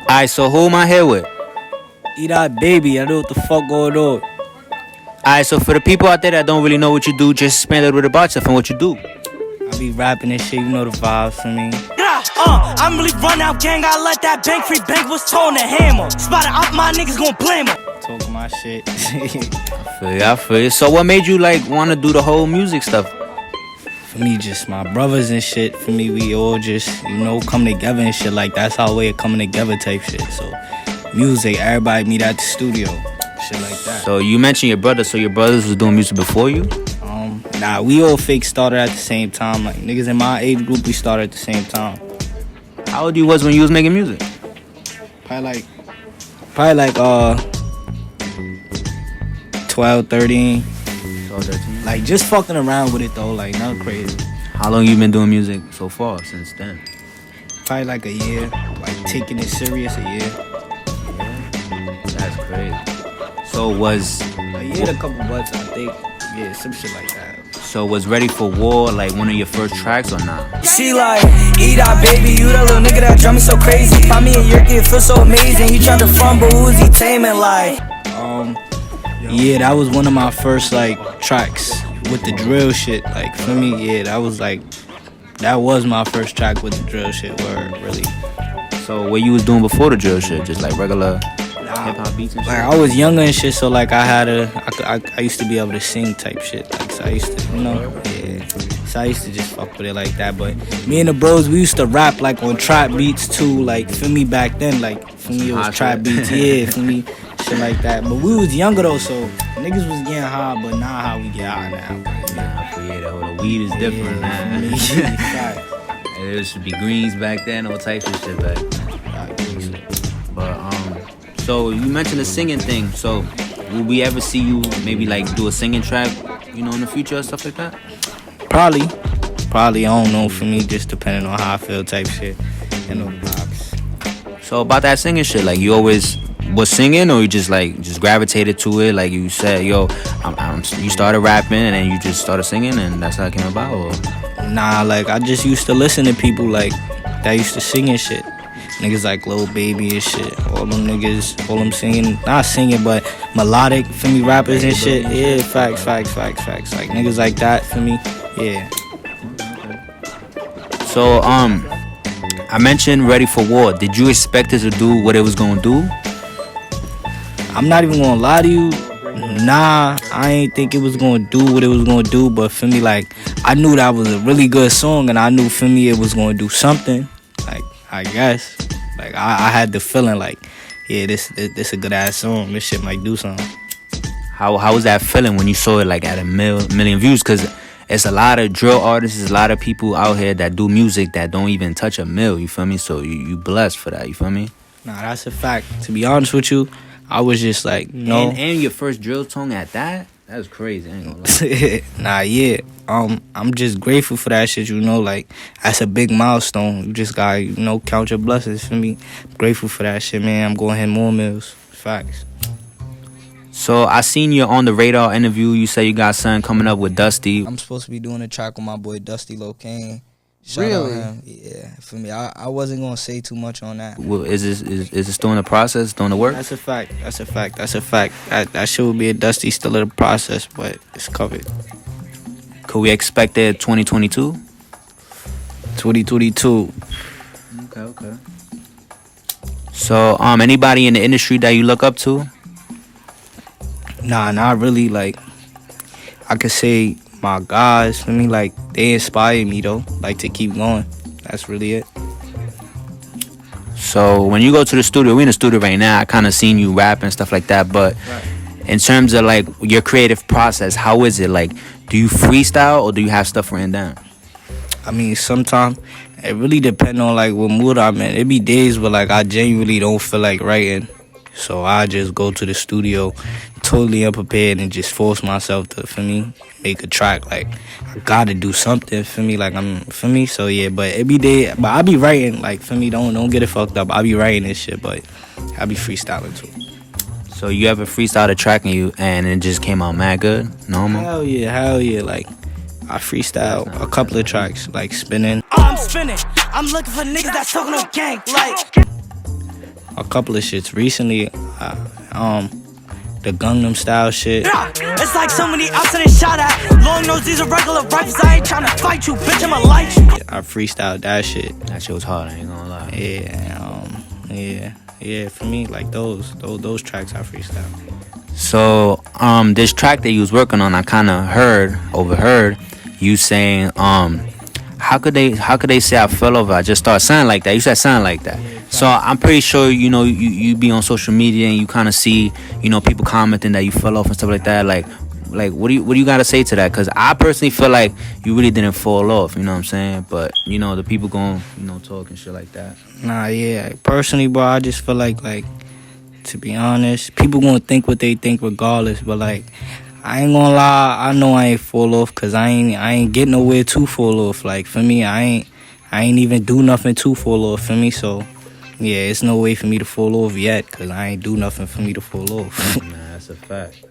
Alright, so who am I here with? Edot, baby, I know what the fuck going on. Alright, so for the people out there that don't really know what you do, just explain a little bit about yourself and what you do. I be rapping and shit, you know the vibes for me. I'm really run out gang, I let that bank free bank was towing the hammer. Spotted up, my niggas gon' blame him. Talking my shit. I feel you. So what made you like want to do the whole music stuff? For me, just my brothers and shit. For me, we all just, come together and shit. Like, that's our way of coming together type shit. So, music, everybody meet at the studio. Shit like that. So you mentioned your brother. So your brothers was doing music before you? Nah, we all fake started at the same time. Like, niggas in my age group, we started at the same time. How old you was when you was making music? Probably like 12, 13. 12, 13. Like, just fucking around with it, though. Like, nothing crazy. How long you been doing music so far since then? Probably like a year. Like, taking it serious, a year. That's crazy. So was... A year and a couple months, I think. Yeah, some shit like that. So was Ready for War like one of your first tracks or not? She like, Edot, baby, you that little nigga that drive me so crazy. Find me in your kid, feel so amazing. He tried to fumble, who's he taming like? Yeah, that was one of my first like tracks with the drill shit. Like for me, yeah, that was my first track with the drill shit. Word, really. So what you was doing before the drill shit? Just like regular hip hop beats and shit? Like I was younger and shit, so like I used to be able to sing type shit. Like so I used to, yeah. So I used to just fuck with it like that. But me and the bros, we used to rap like on trap beats too. Like for me back then, like for me it was trap beats. Yeah, for me shit like that. But we was younger though, so niggas was getting high, but not how we get high now. Yeah, the weed is different now. There should be greens back then, all types of shit back then. But so you mentioned the singing thing. So will we ever see you maybe like do a singing track, in the future or stuff like that? Probably. I don't know. For me, just depending on how I feel, type shit. The vibes. So about that singing shit, like you always was singing, or you just gravitated to it? Like you said, you started rapping and then you just started singing, and that's how it came about. Or? Nah, like I just used to listen to people like that used to sing and shit. Niggas like Lil Baby and shit. All them niggas, all them singing, not singing, but melodic for me rappers and shit. Yeah, facts. Like niggas like that for me. Yeah. So I mentioned Ready for War. Did you expect it to do what it was gonna do? I'm not even gonna lie to you. Nah, I ain't think it was gonna do what it was gonna do. But for me, like, I knew that was a really good song, and I knew for me it was gonna do something. Like, I guess, like I had the feeling like, yeah, this a good ass song. This shit might do something. How was that feeling when you saw it like at a million views? Cause it's a lot of drill artists, there's a lot of people out here that do music that don't even touch a mill. You feel me? So you blessed for that. You feel me? Nah, that's a fact. To be honest with you, I was just like, no. And your first drill song at that? That's crazy. I ain't gonna lie. Nah, yeah. I'm just grateful for that shit, like, that's a big milestone. You just gotta, count your blessings for me. Grateful for that shit, man. I'm going to hit more mills. Facts. So I seen you on the Radar interview. You say you got something coming up with Dusty. I'm supposed to be doing a track with my boy Dusty Locane. Really? Yeah, for me, I wasn't gonna say too much on that. Well, is it still in the process, still in the work? That's a fact. That shit will be a Dusty still in the process, but it's covered. Could we expect it 2022? 2022. Okay. So anybody in the industry that you look up to? Nah, not really. Like, I could say my guys, for me, like, they inspire me, though, like, to keep going. That's really it. So, when you go to the studio, we in the studio right now, I kind of seen you rap and stuff like that, but in terms of, like, your creative process, how is it? Like, do you freestyle or do you have stuff written down? I mean, sometimes it really depends on, like, what mood I'm in. It be days where, like, I genuinely don't feel like writing. So I just go to the studio totally unprepared and just force myself to, for me, make a track. Like, I gotta do something for me. Like, so yeah, but it be day, but I be writing, like, for me, don't get it fucked up. I be writing this shit, but I be freestyling too. So you ever freestyled a track and it just came out mad good? Normal? Hell yeah. Like, I freestyle a couple of tracks, like Spinning. I'm spinning. I'm looking for niggas that's talking on gang. Like, a couple of shits. Recently, the Gangnam Style shit. It's like somebody outside and shot at. Long nose, these are regular rifles. I ain't tryna fight you, bitch. I'ma light you. I freestyled that shit. That shit was hard, I ain't gonna lie. Yeah. For me, like those tracks I freestyle. So, this track that you was working on, I kind of overheard you saying, how could they say I fell over? I just started sounding like that. You said sound like that. So I'm pretty sure you be on social media and you kind of see people commenting that you fell off and stuff like that. Like what do you gotta say to that? Because I personally feel like you really didn't fall off. You know what I'm saying? But the people gon' talk and shit like that. Nah, yeah. Personally, bro, I just feel like to be honest, people gonna think what they think regardless. But like, I ain't gonna lie, I know I ain't fall off because I ain't get nowhere to fall off. Like for me, I ain't even do nothing to fall off for me. So yeah, it's no way for me to fall off yet because I ain't do nothing for me to fall off. Nah, that's a fact.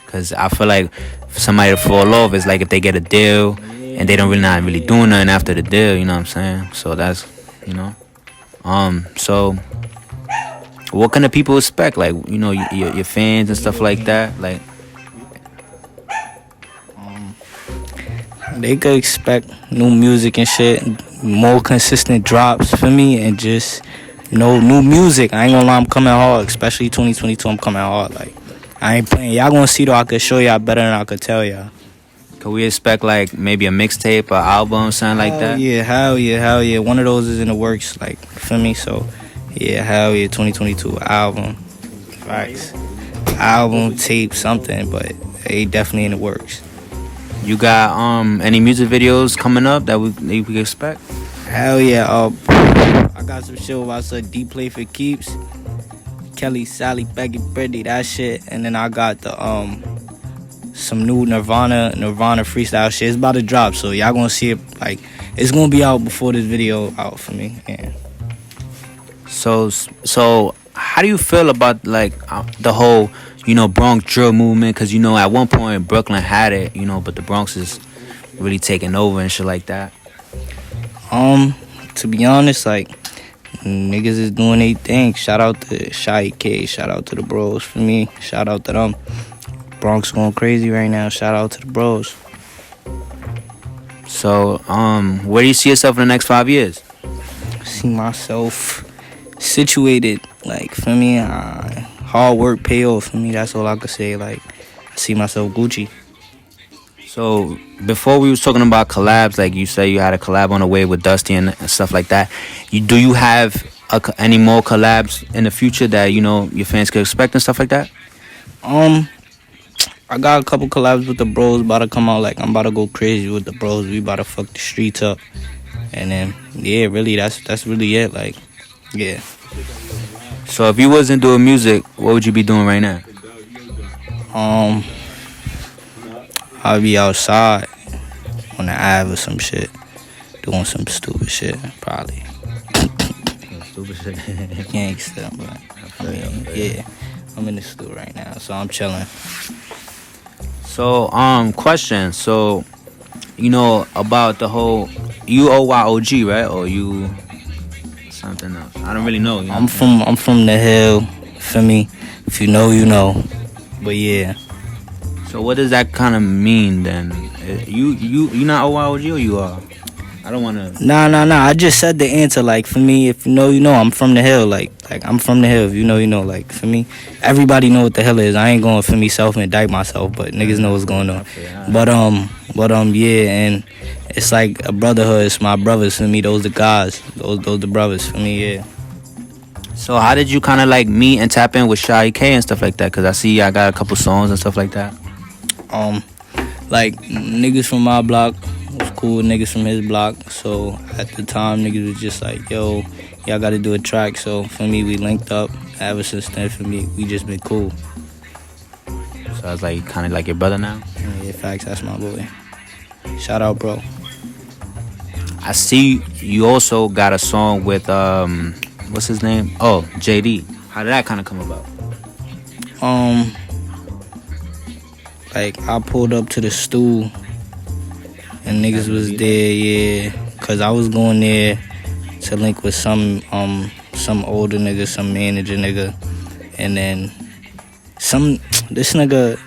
Because I feel like for somebody to fall off is like if they get a deal and they don't not really doing nothing after the deal. You know what I'm saying? So that's so what can the people expect? Like your fans and stuff like that. Like they could expect new music and shit, more consistent drops for me, and just new music. I ain't gonna lie, I'm coming hard, especially 2022. I'm coming hard. Like I ain't playing. Y'all gonna see though. I could show y'all better than I could tell y'all. Can we expect like maybe a mixtape or album, something like that? Yeah, hell yeah. One of those is in the works, like for me. So yeah, hell yeah. 2022 album, facts, album, tape, something, but they definitely in the works. You got any music videos coming up that we can expect? Hell yeah. I got some shit with I said D Play for Keeps, Kelly, Sally, Becky, Brittany, that shit, and then I got the some new Nirvana freestyle shit. It's about to drop, so y'all gonna see it. Like it's gonna be out before this video out for me. Yeah. So how do you feel about like the whole Bronx drill movement? Because at one point Brooklyn had it, but the Bronx is really taking over and shit like that. To be honest, like niggas is doing their thing. Shout out to Shy K. Shout out to the bros for me. Shout out to them. Bronx going crazy right now. Shout out to the bros. So, where do you see yourself in the next 5 years? See myself situated, like for me, hard work pay off for me. That's all I could say. Like I see myself Gucci. So before we was talking about collabs, like you said you had a collab on the way with Dusty and stuff like that. Do you have any more collabs in the future that your fans could expect and stuff like that? I got a couple collabs with the bros about to come out. Like I'm about to go crazy with the bros. We about to fuck the streets up. And then yeah, really that's really it. Like yeah. So if you wasn't doing music, what would you be doing right now? I'll be outside on the Ave or some shit, doing some stupid shit probably. Stupid shit. Gangsta, but I mean, yeah, I'm in the studio right now, so I'm chilling. So question. So about the whole you OYOG, right? Or you something else? I don't really know. I'm from the hill. For me, if you know, you know. But yeah. So what does that kind of mean then? You not OYOG or you are? I don't wanna. Nah. I just said the answer. Like for me, if you know, you know. I'm from the hill. Like I'm from the hill. If you know, you know. Like for me, everybody know what the hell is. I ain't going for me self-indict myself, but niggas know what's going on. But yeah, and it's like a brotherhood. It's my brothers for me. Those the guys. Those the brothers for me. Yeah. So how did you kind of like meet and tap in with Shy K and stuff like that? Cause I see I got a couple songs and stuff like that. Like niggas from my block was cool with niggas from his block. So at the time, niggas was just like, yo, y'all gotta do a track. So for me, we linked up. Ever since then, for me, we just been cool. So I was like kind of like your brother now. Yeah, facts. That's my boy. Shout out, bro. I see you also got a song with what's his name? Oh, JD. How did that kind of come about? Like I pulled up to the stool and niggas was there, yeah. Cause I was going there to link with some some older nigga, some manager nigga, and then this nigga,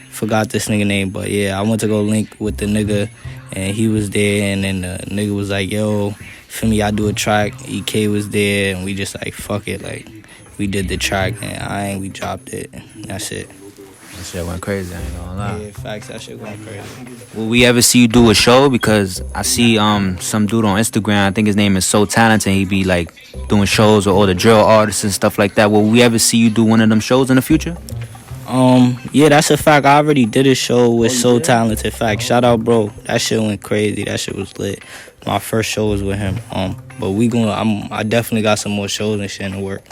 forgot this nigga name, but yeah, I went to go link with the nigga, and he was there, and then the nigga was like, yo, feel me, I do a track. EK was there, and we just like, fuck it, like, we did the track, and we dropped it. That's it. That shit went crazy, I ain't gonna lie. Yeah, facts, that shit went crazy. Will we ever see you do a show? Because I see some dude on Instagram, I think his name is So Talented, he be like doing shows with all the drill artists and stuff like that. Will we ever see you do one of them shows in the future? Yeah, that's a fact. I already did a show with So Talented. Fact. Shout out, bro. That shit went crazy. That shit was lit. My first show was with him. But I definitely got some more shows and shit in the work.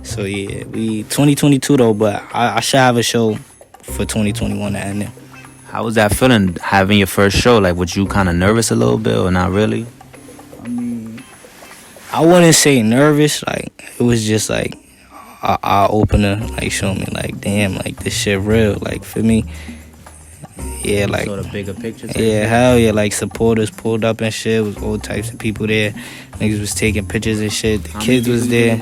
So yeah, we 2022 though. But I should have a show for 2021 to end it. How was that feeling having your first show? Like, was you kind of nervous a little bit or not really? I mean, I wouldn't say nervous. Like, it was just like eye opener. Like, show me like, damn, like this shit real. Like, for me. Yeah, like sort of bigger picture. Yeah, hell yeah, like supporters pulled up and shit. Was all types of people there. Niggas was taking pictures and shit. The kids was there.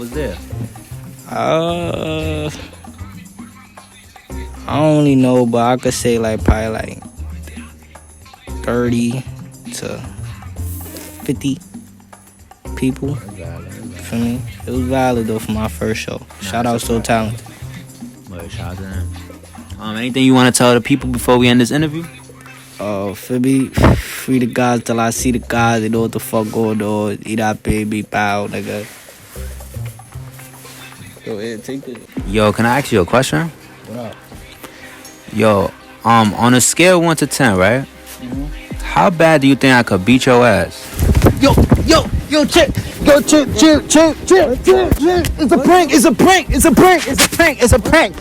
I don't really know, but I could say like probably like 30 to 50 people. For me, it was valid though for my first show. Shout out So Talented. Shout out to them. Anything you want to tell the people before we end this interview? For me, free the guys till I see the guys. They know what the fuck going on. Edot, baby, pow, nigga. Go ahead, take it. Yo, can I ask you a question? What up? Yo, on a scale of 1 to 10, right? Mm-hmm. How bad do you think I could beat your ass? Yo, chill. It's a prank.